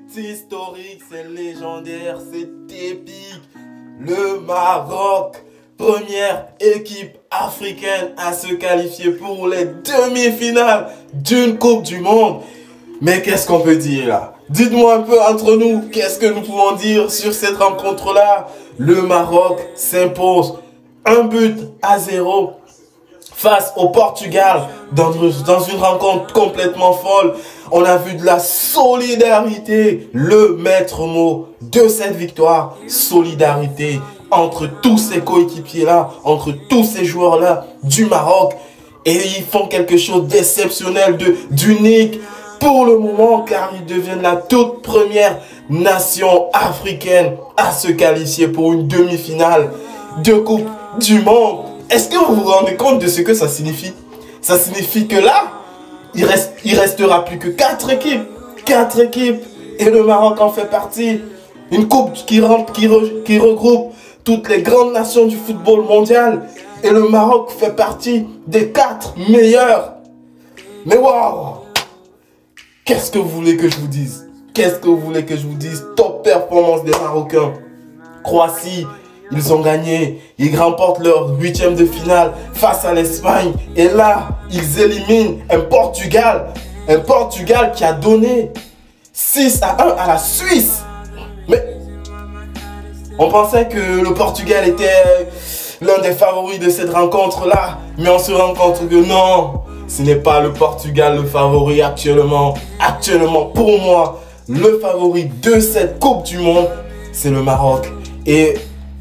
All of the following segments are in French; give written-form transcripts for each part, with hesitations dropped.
c'est historique, c'est légendaire, c'est épique. Le Maroc, première équipe africaine à se qualifier pour les demi-finales d'une Coupe du Monde. Mais qu'est-ce qu'on peut dire là? Dites-moi un peu entre nous, qu'est-ce que nous pouvons dire sur cette rencontre-là? Le Maroc s'impose 1-0 face au Portugal dans une rencontre complètement folle. On a vu de la solidarité, le maître mot de cette victoire, solidarité entre tous ces coéquipiers-là, entre tous ces joueurs-là du Maroc. Et ils font quelque chose d'exceptionnel, d'unique pour le moment, car ils deviennent la toute première nation africaine à se qualifier pour une demi-finale de Coupe du Monde. Est-ce que vous vous rendez compte de ce que ça signifie? Ça signifie que là, il restera plus que 4 équipes. 4 équipes. Et le Maroc en fait partie. Une coupe qui regroupe toutes les grandes nations du football mondial. Et le Maroc fait partie des 4 meilleurs. Mais waouh! Qu'est-ce que vous voulez que je vous dise? Qu'est-ce que vous voulez que je vous dise? Top performance des Marocains. Croatie. Ils ont gagné, ils remportent leur 8e de finale face à l'Espagne. Et là, ils éliminent un Portugal qui a donné 6-1 à la Suisse. Mais on pensait que le Portugal était l'un des favoris de cette rencontre-là. Mais on se rend compte que non, ce n'est pas le Portugal le favori actuellement. Actuellement, pour moi, le favori de cette Coupe du Monde, c'est le Maroc. Et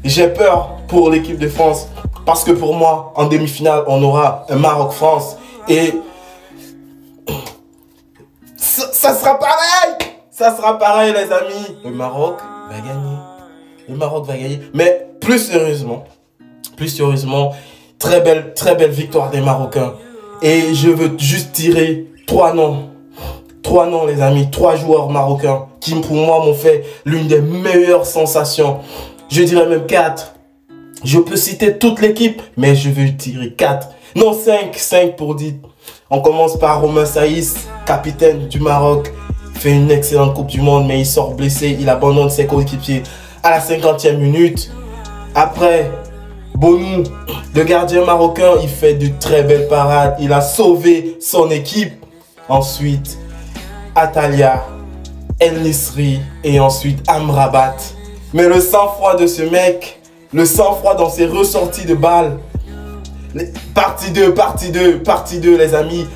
j'ai peur pour l'équipe de France parce que pour moi, en demi-finale, on aura un Maroc-France et ça sera pareil. Ça sera pareil, les amis. Le Maroc va gagner. Le Maroc va gagner. Mais plus sérieusement, très belle victoire des Marocains. Et je veux juste tirer 3 noms. 3 noms, les amis. 3 joueurs marocains qui, pour moi, m'ont fait l'une des meilleures sensations. Je dirais même 4. Je peux citer toute l'équipe, mais je vais tirer 4. Non, 5 pour dire. On commence par Romain Saïs, capitaine du Maroc. Fait une excellente Coupe du Monde, mais il sort blessé. Il abandonne ses coéquipiers à la 50e minute. Après, Bonou, le gardien marocain, il fait de très belles parades. Il a sauvé son équipe. Ensuite, Atalia, El Nisri et ensuite Amrabat. Mais le sang-froid de ce mec, le sang-froid dans ses ressorties de balles. Partie 2 les amis.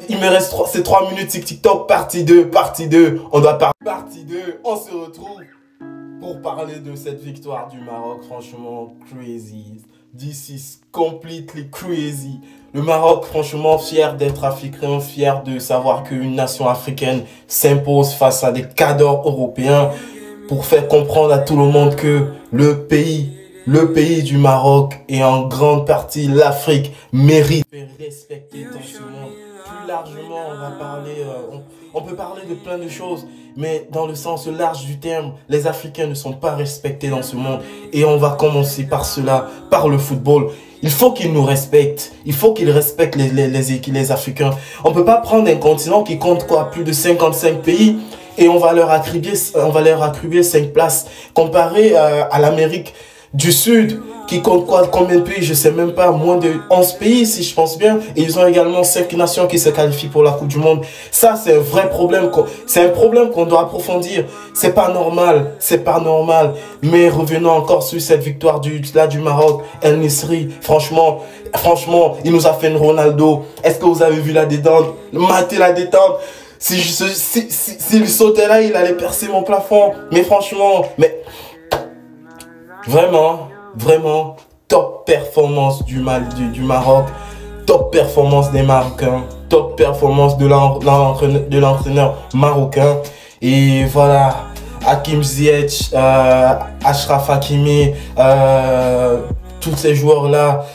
Il me reste ces 3 minutes TikTok, partie 2. On doit parler. Partie 2, on se retrouve pour parler de cette victoire du Maroc. Franchement, crazy. This is completely crazy. Le Maroc, franchement, fier d'être africain, fier de savoir qu'une nation africaine s'impose face à des cadors européens. Pour faire comprendre à tout le monde que le pays du Maroc et en grande partie l'Afrique mérite d'être respecté dans ce monde. Plus largement, on peut parler de plein de choses, mais dans le sens large du terme, les Africains ne sont pas respectés dans ce monde. Et on va commencer par cela, par le football. Il faut qu'ils nous respectent. Il faut qu'ils respectent les Africains. On ne peut pas prendre un continent qui compte plus de 55 pays. Et on va leur attribuer 5 places. Comparé à l'Amérique du Sud, qui compte combien de pays? Je sais même pas, moins de 11 pays si je pense bien. Et ils ont également 5 nations qui se qualifient pour la Coupe du Monde. Ça, c'est un vrai problème. C'est un problème qu'on doit approfondir. C'est pas normal. C'est pas normal. Mais revenons encore sur cette victoire du Maroc. El Nisri, franchement, il nous a fait une Ronaldo. Est-ce que vous avez vu la détente? Matez la détente. S'il sautait là, il allait percer mon plafond. Mais franchement, vraiment, top performance du Maroc. Top performance des Marocains. Top performance de l'entraîneur marocain. Et voilà, Hakim Ziyech, Achraf Hakimi, tous ces joueurs-là.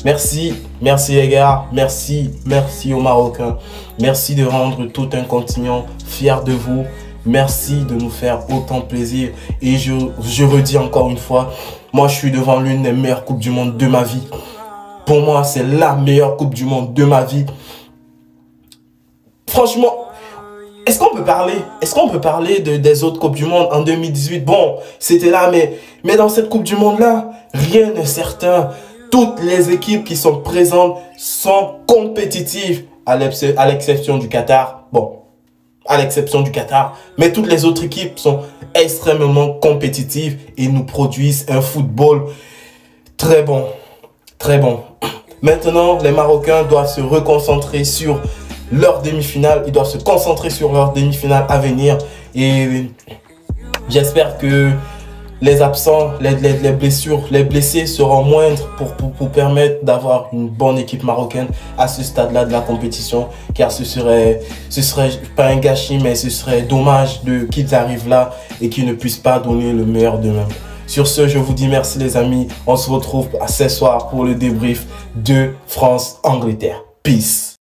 Merci les gars, merci aux Marocains. Merci de rendre tout un continent fier de vous. Merci de nous faire autant plaisir. Et je redis encore une fois, moi je suis devant l'une des meilleures Coupes du Monde de ma vie. Pour moi, c'est la meilleure Coupe du Monde de ma vie. franchement, est-ce qu'on peut parler des autres Coupes du Monde en 2018? Bon, c'était là, mais dans cette Coupe du Monde-là, rien n'est certain. Toutes les équipes qui sont présentes sont compétitives, à l'exception du Qatar. Bon, à l'exception du Qatar. Mais toutes les autres équipes sont extrêmement compétitives et nous produisent un football très bon. Très bon. Maintenant, les Marocains doivent se reconcentrer sur leur demi-finale. Ils doivent se concentrer sur leur demi-finale à venir. Et j'espère que les absents, les blessures, les blessés seront moindres pour permettre d'avoir une bonne équipe marocaine à ce stade-là de la compétition. Car ce serait pas un gâchis, mais ce serait dommage qu'ils arrivent là et qu'ils ne puissent pas donner le meilleur d'eux-mêmes. Sur ce, je vous dis merci les amis. On se retrouve ce soir pour le débrief de France-Angleterre. Peace.